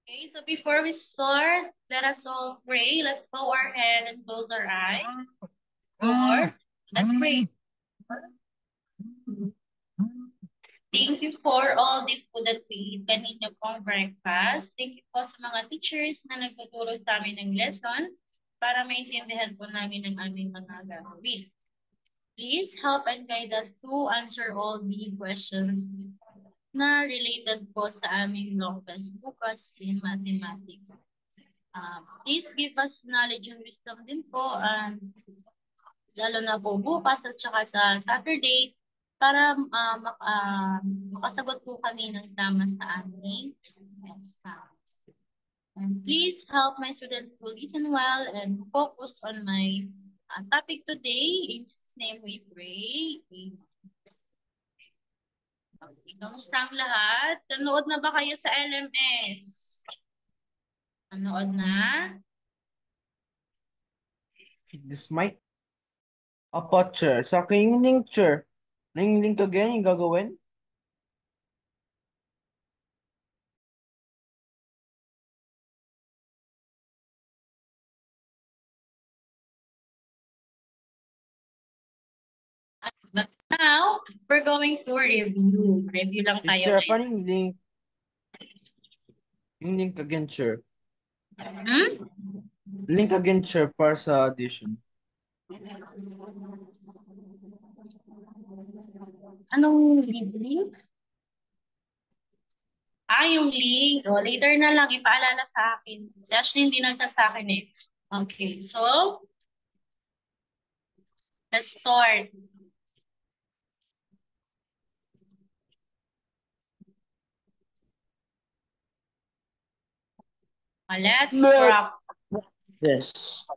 Okay, so before we start, let us all pray. Let's bow our head and close our eyes. Lord, let's pray. Thank you for all the food that we eat kanina pong breakfast. Thank you po sa mga teachers na nagtuturo sa amin ng lessons para maintindihan po namin ang aming mga gagawin. Please help and guide us to answer all the questions na related po sa aming long test bukas in mathematics. Please give us knowledge and wisdom din po, lalo na po bukas at saka sa Saturday para makasagot po kami ng tama sa aming exams. And please help my students to listen well and focus on my topic today. In Jesus' name we pray. Amen. Okay, kamusta ang lahat? Nanood na ba kayo sa LMS? Nanood na? This mic. Apa, sir. Sa akin yung link, sir. Yung link again, yung gagawin? But now, we're going to review. Review lang tayo Sir, ngayon. paano yung link? Yung link again, sir. Link again, sir, para sa addition. Anong link? Yung link. O, later na lang, ipaalala sa akin. Si Ashley hindi nagka sa akin eh. Okay, so, let's start. Let's drop Yes.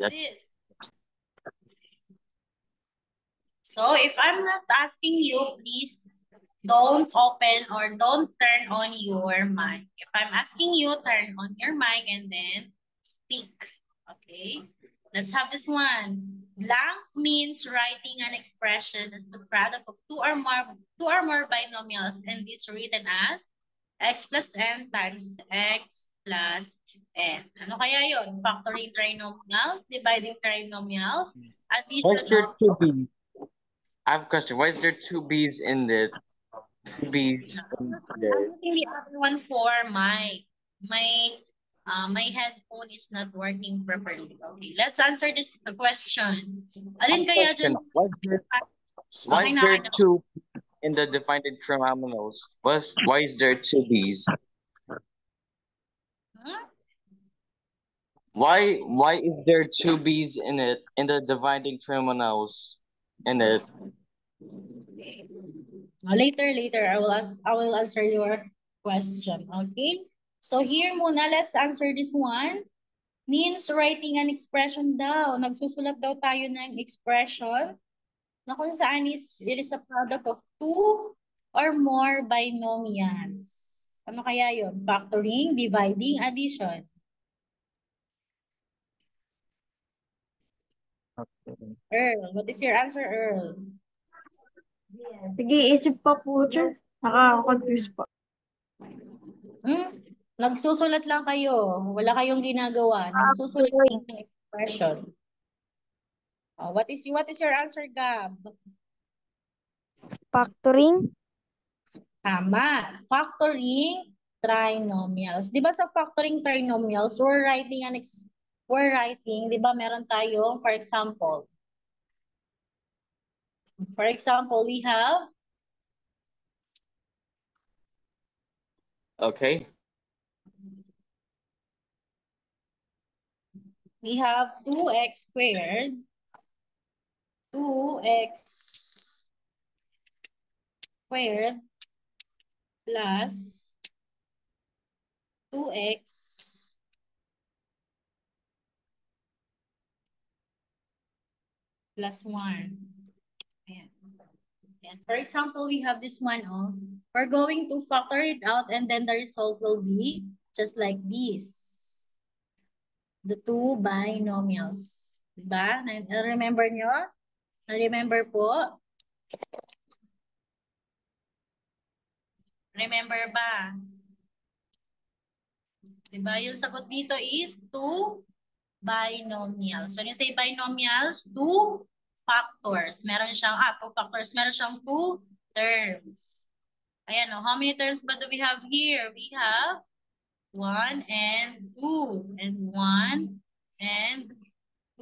this. So, if I'm not asking you, please don't open or don't turn on your mic. If I'm asking you, turn on your mic and then speak. Okay? Let's have this one. Blank means writing an expression as the product of two or more binomials, and this written as x plus n times x plus n. Ano kaya yun? Factoring trinomials, dividing trinomials, Why is addition there of... two B's? I have a question. Why is there two B's in the B's in there? I'm using the other one for my headphone is not working properly. Okay, let's answer this question. Alin kaya Question. dyan? Why Okay is na, there okay na. two in the defined trinomials? Why is there two B's? Hmm? Why is there two B's in it in the dividing trinomials in it? Later, I will answer your question. Okay? So here muna, let's answer this one. Means writing an expression daw. Nagsusulat daw tayo ng expression na kung saan it is a product of two or more binomials. Ano kaya yun? Factoring, dividing, addition. Earl, what is your answer, Earl? Sige, isip pa po dyan. Nakaka-confuse pa. Nagsusulat lang kayo. Wala kayong ginagawa. Nagsusulat lang ng expression. What is your answer, Gab? Factoring? Tama. Factoring trinomials. Di ba sa factoring trinomials, we're writing, di ba meron tayong, for example, we have Okay. we have 2x squared, 2x squared plus 2x plus 1. Ayan. Ayan. For example, we have this one. We're going to factor it out and then the result will be just like this. The two binomials. Diba? Na-remember nyo? Na-remember po? Remember ba? Diba? Yung sagot dito is two binomials. So, when you say binomials, two factors. Meron siyang, two factors. Meron siyang two terms. Ayan, how many terms ba do we have here? We have 1 and 2. And 1 and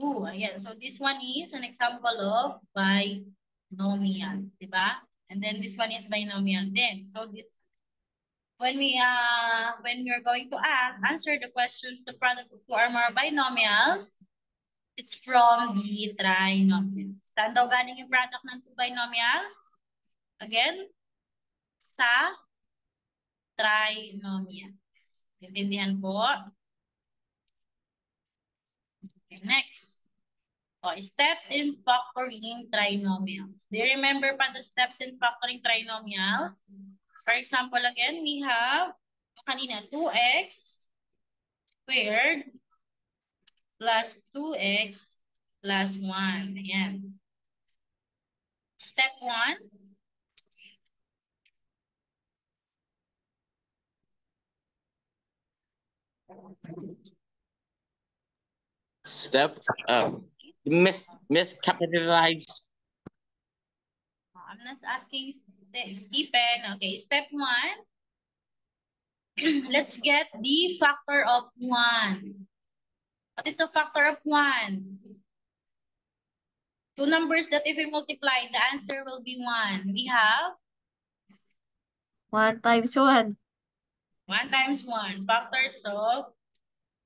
2. Ayan, so this one is an example of binomial. Diba? And then this one is binomial din. So, this when we're going to answer the questions, the product of two or more binomials, it's from the trinomials. Saan daw galing yung product ng two binomials? Again, sa trinomials. Intindihan po? Okay, next. Steps in factoring trinomials. Do you remember pa the steps in factoring trinomials? For example, again, we have kanina 2x squared plus 2x plus 1. Ayan. Step 1. Step miscapitalized. I'm not asking Stephen. Okay, step 1. Let's get the factor of 1. What is the factor of 1? Two numbers that if we multiply, the answer will be 1. We have 1 times 1. 1 times 1. Factors of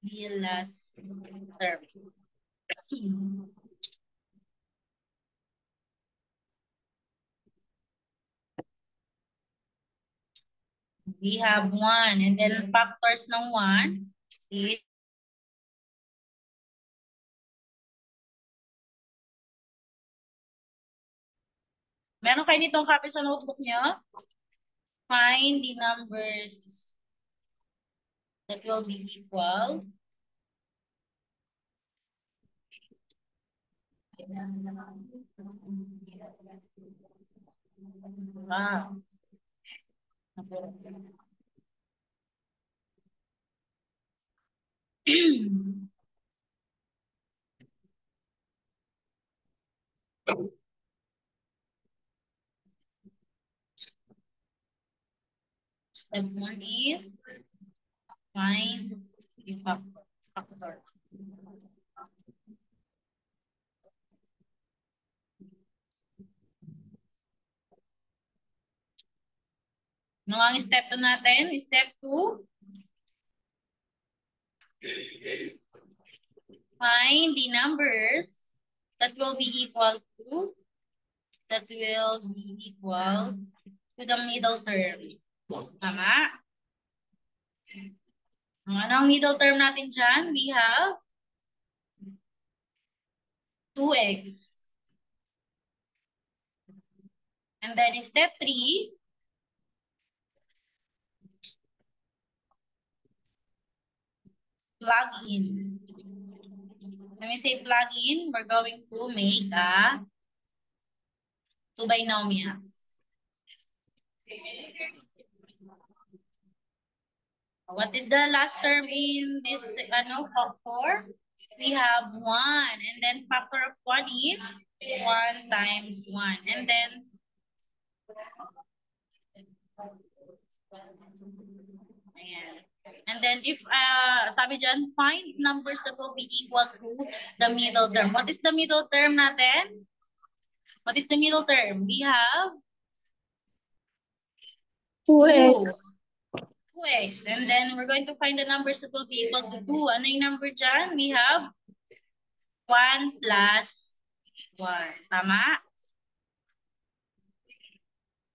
the last term. We have 1. And then factors ng 1 is meron kayo nitong copy sa notebook niyo? Find the numbers that will be equal. Wow. Step 1 is find the factor. Ano ang step 2 natin? Step 2. Find the numbers that will be equal to the middle term. Tama? Ano ang middle term natin dyan? We have 2x. And then step 3, plug in. When we say plug in, we're going to make two binomials. What is the last term in this factor? We have 1. And then factor of 1 is 1 times 1. And then ayan. And then if sabi dyan, find numbers that will be equal to the middle term. What is the middle term natin? What is the middle term? We have 2x. 2x. And then we're going to find the numbers that will be equal to 2. Ano yung number dyan? We have 1 plus 1. Tama?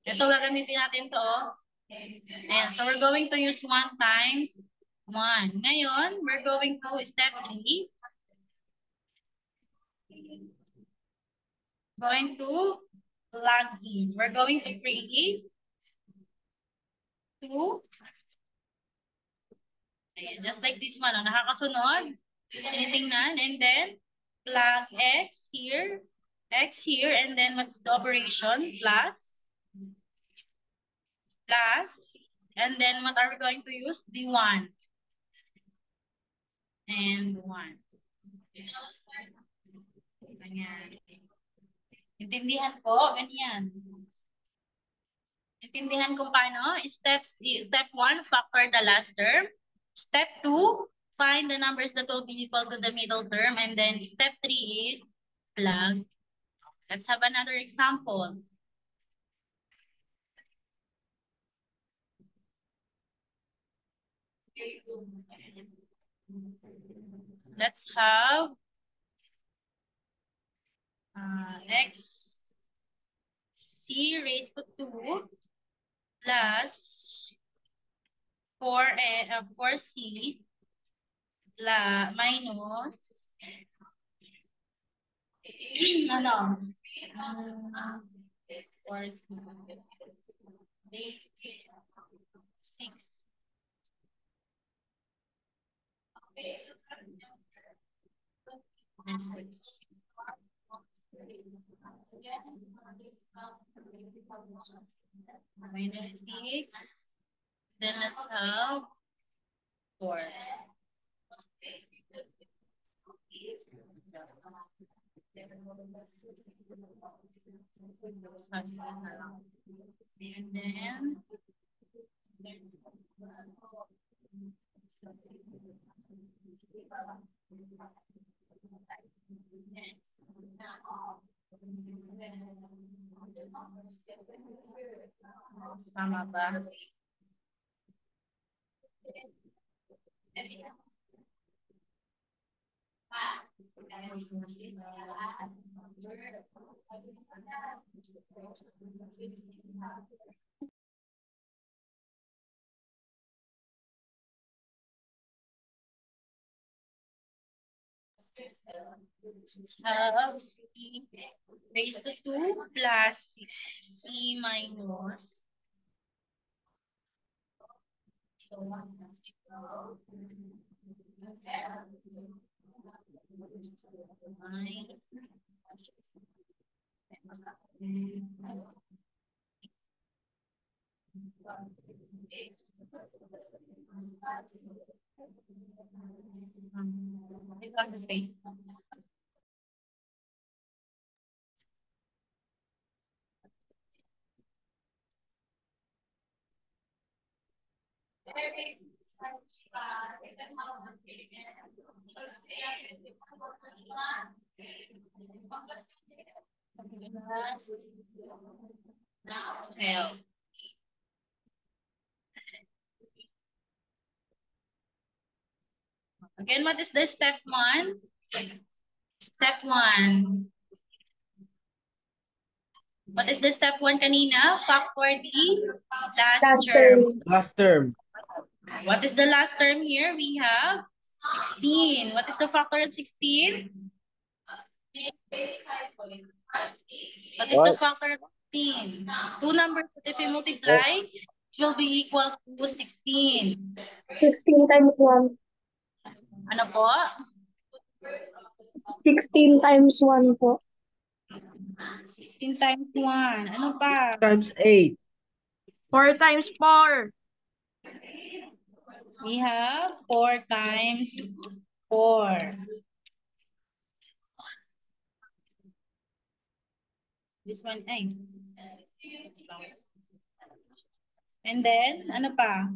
Ito, gagamitin natin to. Ayan, so we're going to use 1 times 1. Ngayon, we're going to step 3. Going to plug in. We're going to create 2. Ayan, just like this one. Nakakasunod. Tinitingnan. And then, plug x here, and then what's the operation? Plus. And then what are we going to use? The 1. and 1. Ganyan. Intindihan po, ganyan. Intindihan kung paano? Step 1, factor the last term. Step 2, find the numbers that will be equal to the middle term. And then step 3 is plug. Let's have another example. Let's have x c raised to 2 plus 4c minus ano? 4c 6 and 6. Minus 6. Then let's have 4. And then tama ba? Have c raised to 2 plus 6c minus 9. Again, what is the step 1? Step 1. What is the step 1 kanina? Factor the last term. Last term. What is the last term here? We have 16. What is the factor of 16? What is the factor of 16? Two numbers that if you multiply, will be equal to 16. 15 times 1. Ano po? 16 times 1 po. 16 times 1. Ano pa? Times 8. 4 times 4. We have 4 times 4. This one, ay. And then, ano pa?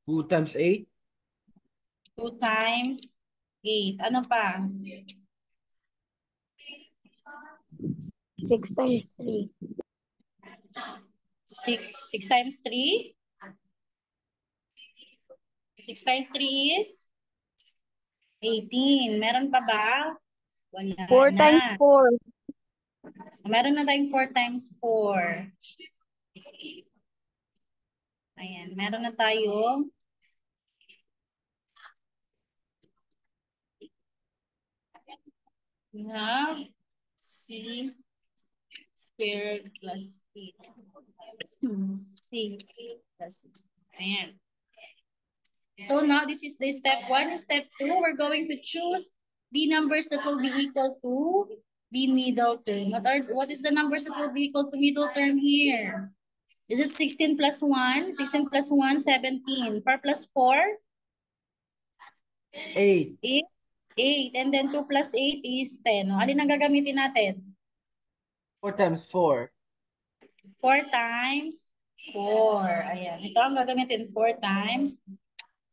2 times 8. 2 times 8. Ano pa? 6 times 3. 6 times 3? 6 times 3 is 18. Meron pa ba? Wala 4 na. times 4. Meron na tayong 4 times 4. Ayan, meron na tayo. We have c squared plus 8. C plus 6. Ayan. So now this is the step 1. Step 2, we're going to choose the numbers that will be equal to the middle term. What is the numbers that will be equal to middle term here? Is it 16 plus 1? 16 plus 1, 17. 4 plus 4? 8. 8. And then 2 plus 8 is 10. O, alin ang gagamitin natin? 4 times 4. 4 times 4. Ayan. Ito ang gagamitin. 4 times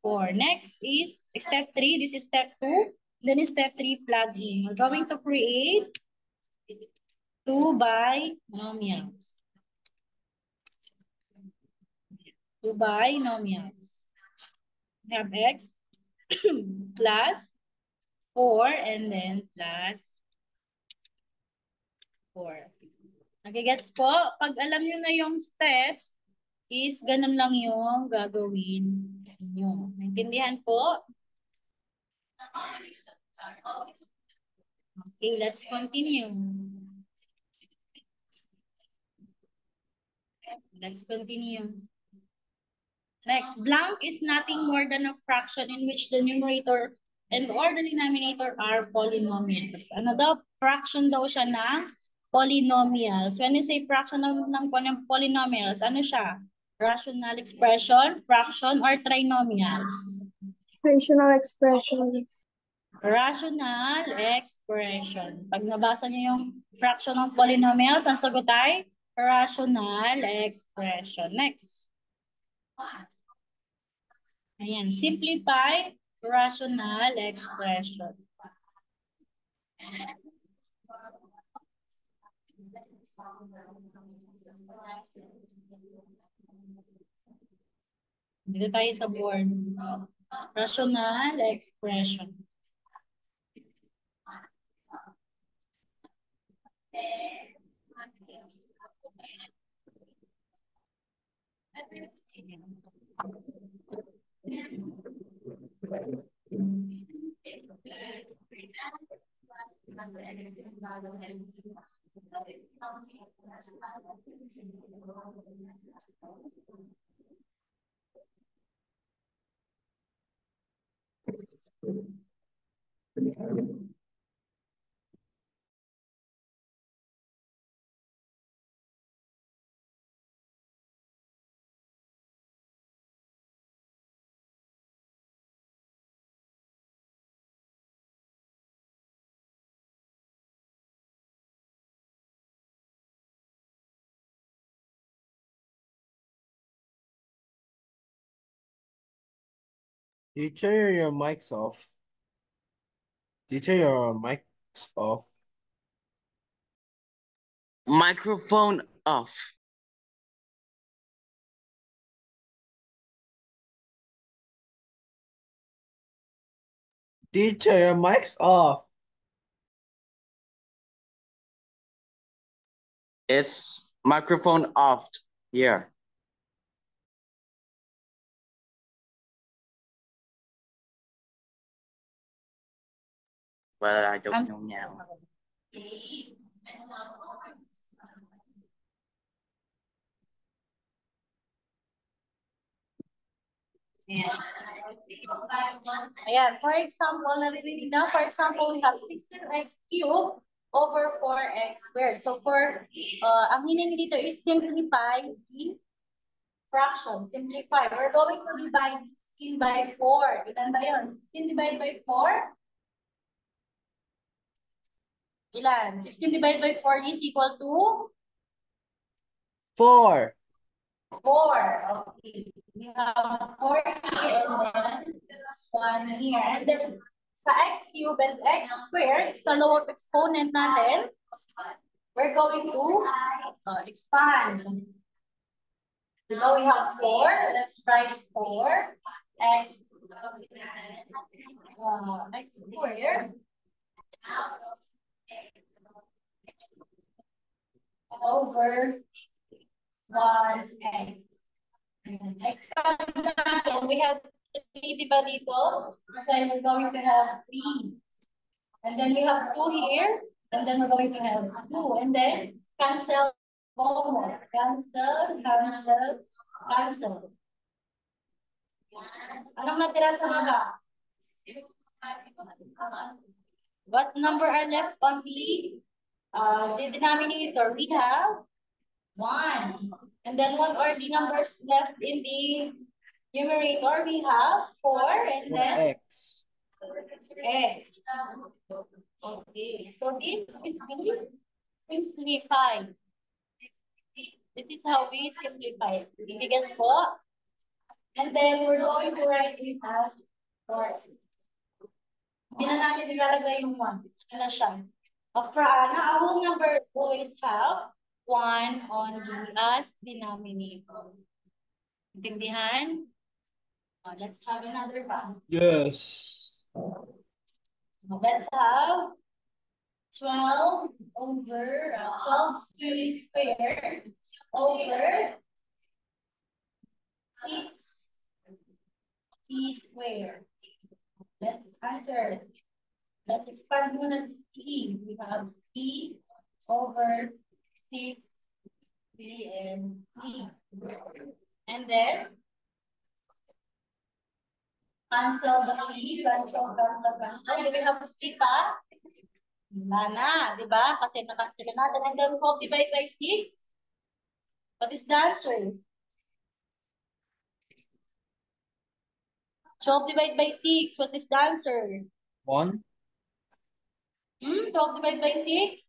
4. Next is step 3. This is step 2. Then step 3, plug in. We're going to create 2 binomials. 2 binomials. We have x plus 4 and then plus 4. Nagigets po? Pag alam nyo na yung steps, is ganun lang yung gagawin nyo. Naintindihan po? Okay, let's continue. Let's continue. Next, blank is nothing more than a fraction in which the numerator and or the denominator are polynomials. Ano daw? Fraction daw siya ng polynomials. When you say fraction ng polynomials, ano siya? Rational expression, fraction, or trinomials? Rational expressions. Rational expression. Pag nabasa niyo yung fraction ng polynomials, ang sagot ay rational expression. Next. Ayan, simplify rational expression. Dito tayo sa board. Rational expression. Teacher, your mic's off. Teacher, your mic's off. Microphone off. Teacher, your mic's off. It's microphone off here. Well, I don't know now. Ayan. Ayan, for example, naririnig na, for example, we have 16x cubed over 4x squared. So for, ang hiningi dito is simplify the fraction. Simplify. We're going to divide 16 by 4. Ilan ba yun? 16 divided by 4? Ilan? 16 divided by 4 is equal to? 4. 4. Okay. We have 4 here and then 1 here. And then sa x cubed and x squared, sa lower exponent natin, we're going to expand. Now we have 4. Let's write 4. X squared over 1x. Expand natin. We have 3, diba dito? So we're going to have 3. And then we have 2 here. And then we're going to have 2. And then cancel more. Cancel, cancel, cancel. Anong natira sa baba? What number are left on the denominator? We have 1. And then what are the numbers left in the numerator? We have 4 and then X. X. Okay, so this is the simplified. This is how we simplify. Ibigas po. And then we're going to write it as or. Hindi na natin ilalagay yung 1. Ano na siya? A whole number always have 1 on the as denominator. Intindihan? Let's have another one. Yes. Let's have 12 over 12 squared over 6 t squared. Let's answer. Let's expand muna this t. We have c over 6 c and c. And then cancel the c, cancel. Do we have c pa? Wala na, di ba? Kasi na-cancel natin. And then 12 divided by 6. What is the answer? 12 divided by 6. What is the answer? 1. 12 divided by 6?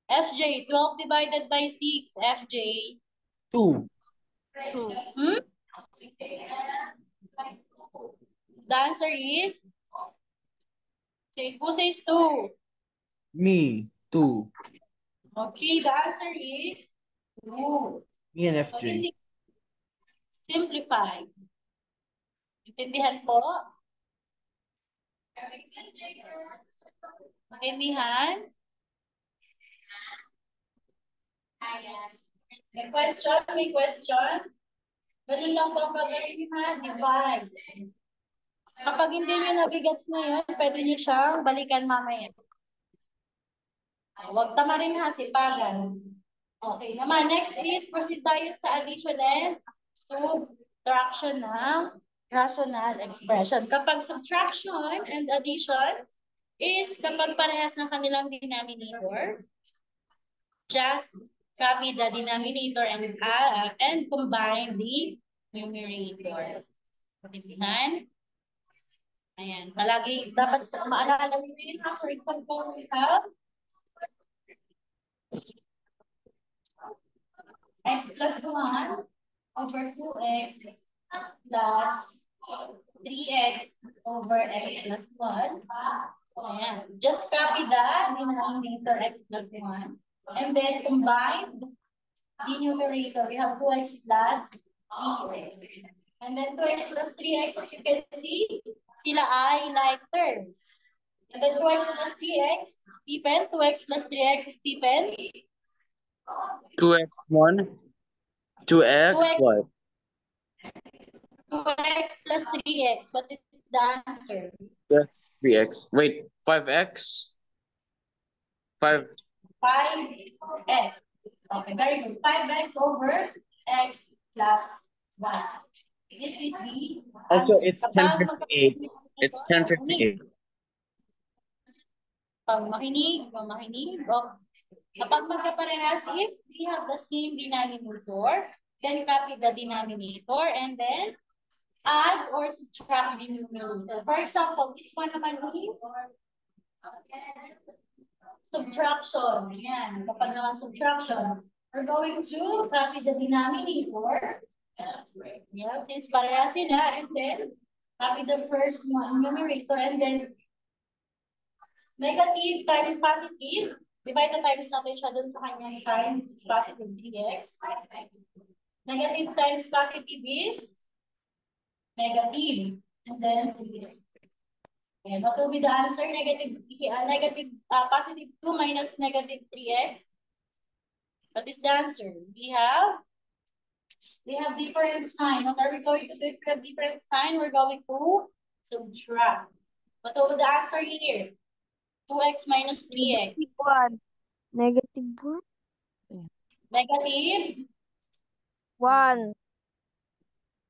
FJ, 12 divided by 6. FJ. 2. Hmm? The answer is? Who says 2? Me. 2. Okay, the answer is 2. Me and So FJ. this is simplified. Intindihan po? Intindihan? May question? Ganun lang po ang gagawin ha, divide. Kapag hindi nyo nagigets na yun, pwede nyo siyang balikan mamaya. Huwag tamarin ha, sipagan. Okay naman, next is proceed tayo sa addition and subtraction ng rational expression. Kapag subtraction and addition is kapag parehas ng kanilang denominator, just copy the denominator and combine the numerator. Pagkitihan. Ayan. Palagi dapat maalala nyo yun. For example, we have x plus 1 over 2x plus 3x over x plus 1. Ayan. Just copy the denominator x plus 1. And then combine the numerator. We have 2x plus 3x. And then 2x plus 3x, as you can see, sila ay like terms. And then 2x plus 3x, Stephen, 2x plus 3x, Stephen. 2x 1. 2x 2x, what? 2x plus 3x. What is the answer? That's 3x. Wait, 5x? 5. 5x. Okay, very good. 5x over x plus 1. This is the Also, answer. it's Kapag 1058. It's 1058. Pag makinig. Kapag magkaparehas, if we have the same denominator, then copy the denominator and then add or subtract the numerator. For example, this one naman is subtraction. Yan. Kapag naman subtraction, we're going to copy the denominator. Yeah, since parehas sila, and then copy the first one, numerator, and then negative times positive. Divide the times natin siya dun sa kanyang sign. This is positive 3x. Negative times positive is negative. And then 3x. And what will be the answer? Positive 2 minus negative 3x. What is the answer? We have different sign. What are we going to do if we have different sign? We're going to subtract. What will be the answer here? 2x minus 3x. Negative 1. Negative 1.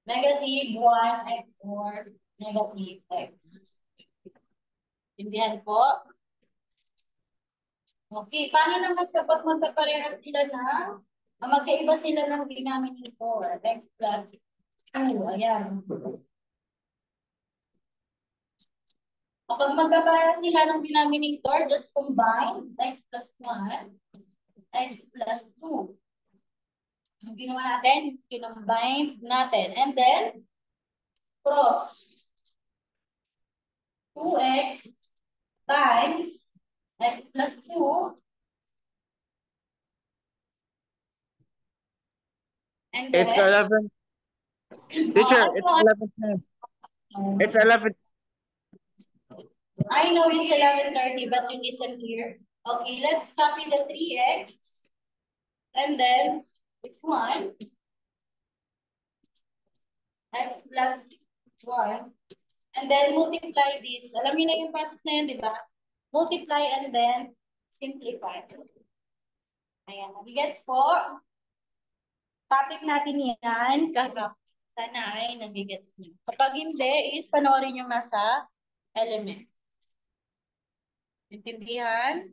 negative 1x or negative x. Intindihan po? Okay, paano naman kapag magkaparehas sila na magkaiba sila ng denominator, x plus Ayan. Kapag magkapara sila ng denominator, just combine x plus 1, x plus 2. Yung ginawa natin, kinombine natin. And then, cross 2x times x plus 2. And then, It's 11. Teacher, it's 11. It's 11. I know it's 11:30, but you listen here. Okay, let's copy the 3x. And then, it's 1. X plus 1. And then, multiply this. Alam niyo na yung process na yun, di ba? Multiply and then, simplify. Ayan. Gets po? Topic natin yan. Sana ay nagigets niyo. Kapag hindi, is panoorin yung nasa element. Intindihan?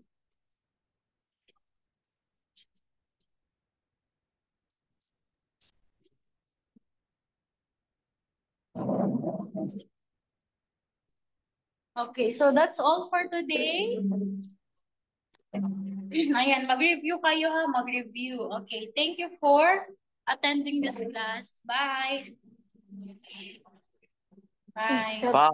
Okay, so that's all for today. Ayan, mag-review kayo ha, mag-review. Okay, thank you for attending this class. Bye. Bye. It's a Bye.